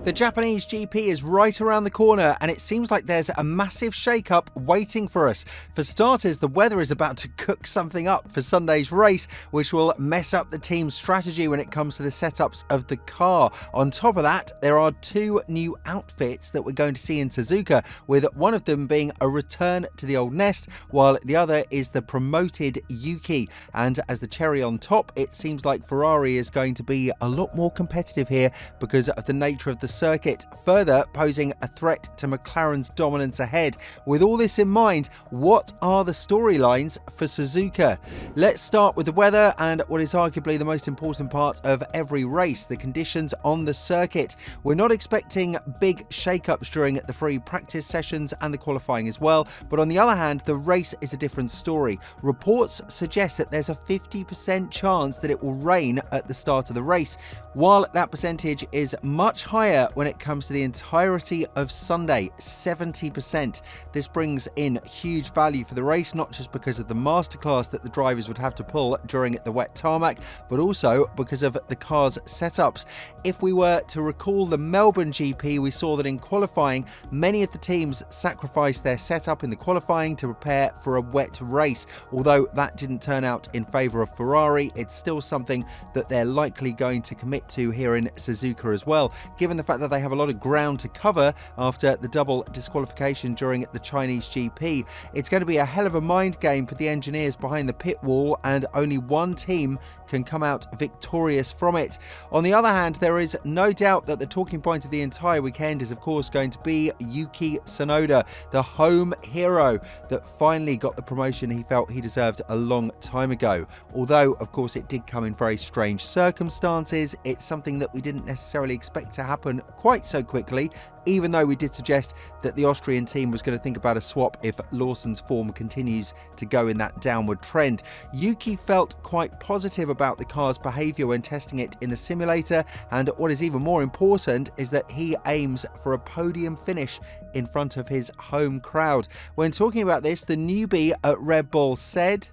The Japanese GP is right around the corner and it seems like there's a massive shake-up waiting for us. For starters, the weather is about to cook something up for Sunday's race, which will mess up the team's strategy when it comes to the setups of the car. On top of that, there are two new outfits that we're going to see in Suzuka, with one of them being a return to the old nest, while the other is the promoted Yuki. And as the cherry on top, it seems like Ferrari is going to be a lot more competitive here because of the nature of the circuit, further posing a threat to McLaren's dominance ahead. With all this in mind, what are the storylines for Suzuka? Let's start with the weather and what is arguably the most important part of every race, the conditions on the circuit. We're not expecting big shake-ups during the free practice sessions and the qualifying as well, but on the other hand, the race is a different story. Reports suggest that there's a 50% chance that it will rain at the start of the race, while that percentage is much higher when it comes to the entirety of Sunday, 70%. This brings in huge value for the race, not just because of the masterclass that the drivers would have to pull during the wet tarmac, but also because of the car's setups. If we were to recall the Melbourne GP, we saw that in qualifying, many of the teams sacrificed their setup in the qualifying to prepare for a wet race. Although that didn't turn out in favour of Ferrari, it's still something that they're likely going to commit to here in Suzuka as well, given the fact that they have a lot of ground to cover after the double disqualification during the Chinese GP. It's going to be a hell of a mind game for the engineers behind the pit wall, and only one team can come out victorious from it. On the other hand, there is no doubt that the talking point of the entire weekend is of course going to be Yuki Tsunoda, the home hero that finally got the promotion he felt he deserved a long time ago. Although of course it did come in very strange circumstances, it's something that we didn't necessarily expect to happen quite so quickly, even though we did suggest that the Austrian team was going to think about a swap if Lawson's form continues to go in that downward trend. Yuki felt quite positive about the car's behaviour when testing it in the simulator, and what is even more important is that he aims for a podium finish in front of his home crowd. When talking about this, the newbie at Red Bull said,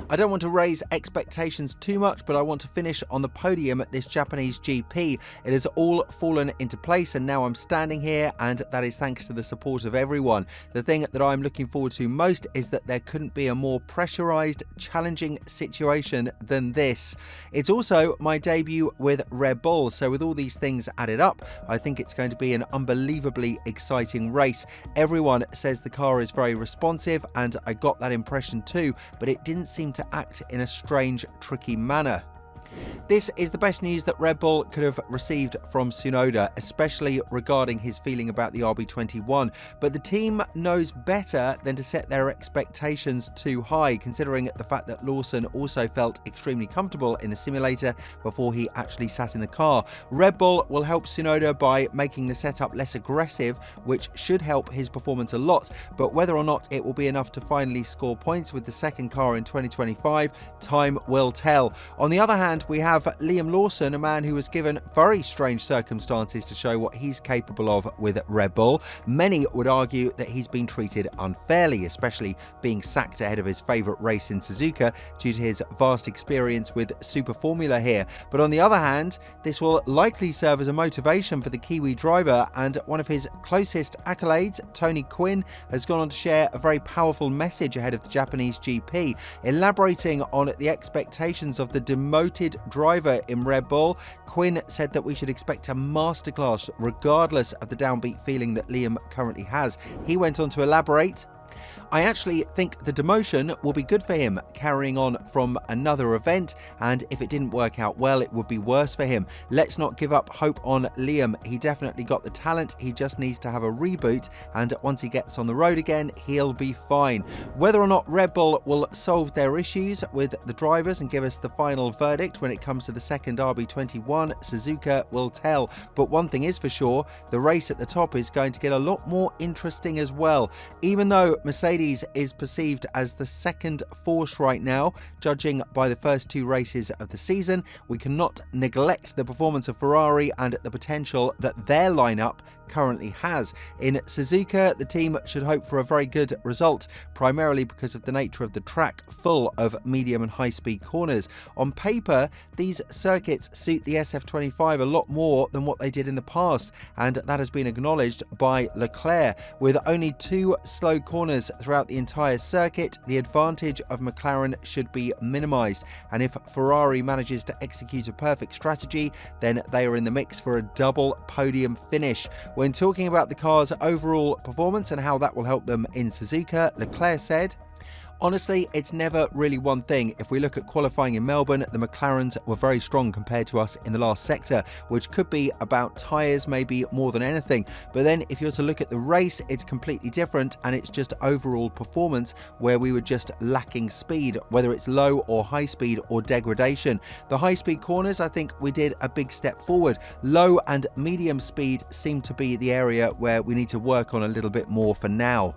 "I don't want to raise expectations too much, but I want to finish on the podium at this Japanese GP. It has all fallen into place and now I'm standing here, and that is thanks to the support of everyone. The thing that I'm looking forward to most is that there couldn't be a more pressurized, challenging situation than this. It's also my debut with Red Bull, so with all these things added up, I think it's going to be an unbelievably exciting race. Everyone says the car is very responsive, and I got that impression too, but it didn't seem to act in a strange, tricky manner." This is the best news that Red Bull could have received from Tsunoda, especially regarding his feeling about the RB21, but the team knows better than to set their expectations too high, considering the fact that Lawson also felt extremely comfortable in the simulator before he actually sat in the car. Red Bull will help Tsunoda by making the setup less aggressive, which should help his performance a lot, but whether or not it will be enough to finally score points with the second car in 2025, time will tell. On the other hand, we have Liam Lawson, a man who was given very strange circumstances to show what he's capable of with Red Bull. Many would argue that he's been treated unfairly, especially being sacked ahead of his favourite race in Suzuka due to his vast experience with Super Formula here. But on the other hand, this will likely serve as a motivation for the Kiwi driver, and one of his closest accolades, Tony Quinn, has gone on to share a very powerful message ahead of the Japanese GP, elaborating on the expectations of the demoted driver in Red Bull. Quinn said that we should expect a masterclass regardless of the downbeat feeling that Liam currently has. He went on to elaborate, "I actually think the demotion will be good for him, carrying on from another event, and if it didn't work out well, it would be worse for him. Let's not give up hope on Liam. He definitely got the talent, he just needs to have a reboot, and once he gets on the road again, he'll be fine." Whether or not Red Bull will solve their issues with the drivers and give us the final verdict when it comes to the second RB21, Suzuka will tell. But one thing is for sure, the race at the top is going to get a lot more interesting as well. Even though Mercedes is perceived as the second force right now, judging by the first two races of the season, we cannot neglect the performance of Ferrari and the potential that their lineup currently has. In Suzuka, the team should hope for a very good result, primarily because of the nature of the track, full of medium and high-speed corners. On paper, these circuits suit the SF25 a lot more than what they did in the past, and that has been acknowledged by Leclerc. With only 2 slow corners throughout the entire circuit, the advantage of McLaren should be minimised, and if Ferrari manages to execute a perfect strategy, then they are in the mix for a double podium finish. When talking about the car's overall performance and how that will help them in Suzuka, Leclerc said, "Honestly, it's never really one thing. If we look at qualifying in Melbourne, the McLarens were very strong compared to us in the last sector, which could be about tyres maybe more than anything. But then if you're to look at the race, it's completely different, and it's just overall performance where we were just lacking speed, whether it's low or high speed or degradation. The high speed corners, I think we did a big step forward. Low and medium speed seem to be the area where we need to work on a little bit more for now."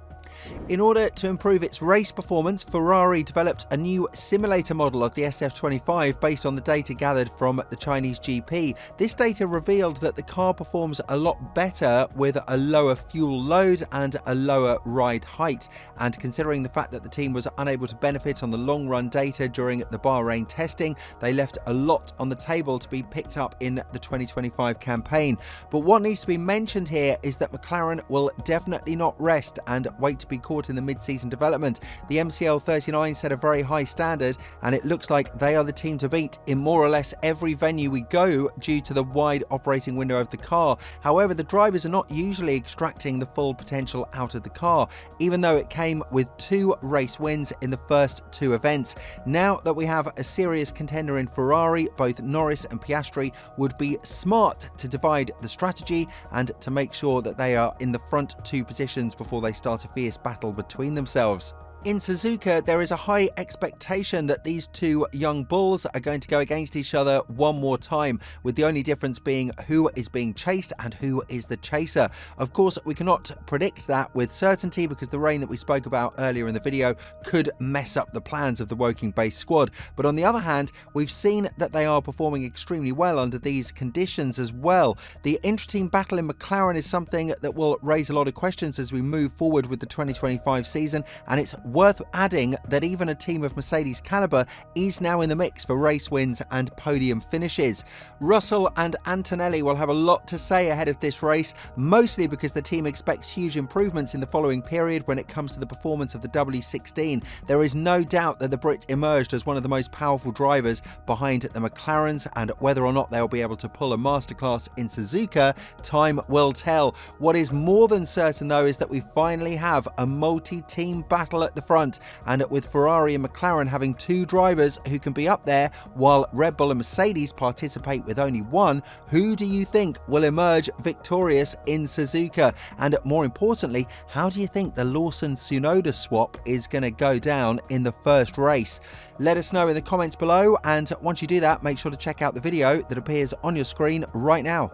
In order to improve its race performance, Ferrari developed a new simulator model of the SF25 based on the data gathered from the Chinese GP. This data revealed that the car performs a lot better with a lower fuel load and a lower ride height. And considering the fact that the team was unable to benefit on the long run data during the Bahrain testing, they left a lot on the table to be picked up in the 2025 campaign. But what needs to be mentioned here is that McLaren will definitely not rest and wait to be caught in the mid-season development. The MCL 39 set a very high standard, and it looks like they are the team to beat in more or less every venue we go due to the wide operating window of the car. However, the drivers are not usually extracting the full potential out of the car, even though it came with 2 race wins in the first 2 events. Now that we have a serious contender in Ferrari, both Norris and Piastri would be smart to divide the strategy and to make sure that they are in the front 2 positions before they start a fierce battle between themselves. In Suzuka, there is a high expectation that these 2 young bulls are going to go against each other one more time, with the only difference being who is being chased and who is the chaser. Of course, we cannot predict that with certainty because the rain that we spoke about earlier in the video could mess up the plans of the Woking-based squad. But on the other hand, we've seen that they are performing extremely well under these conditions as well. The intra-team battle in McLaren is something that will raise a lot of questions as we move forward with the 2025 season, and it's worth adding that even a team of Mercedes caliber is now in the mix for race wins and podium finishes. Russell and Antonelli will have a lot to say ahead of this race, mostly because the team expects huge improvements in the following period when it comes to the performance of the W16. There is no doubt that the Brit emerged as one of the most powerful drivers behind the McLarens, and whether or not they'll be able to pull a masterclass in Suzuka, time will tell. What is more than certain though is that we finally have a multi-team battle at the front, and with Ferrari and McLaren having 2 drivers who can be up there while Red Bull and Mercedes participate with only 1, who do you think will emerge victorious in Suzuka? And more importantly, how do you think the Lawson-Tsunoda swap is going to go down in the first race? Let us know in the comments below, and once you do that, make sure to check out the video that appears on your screen right now.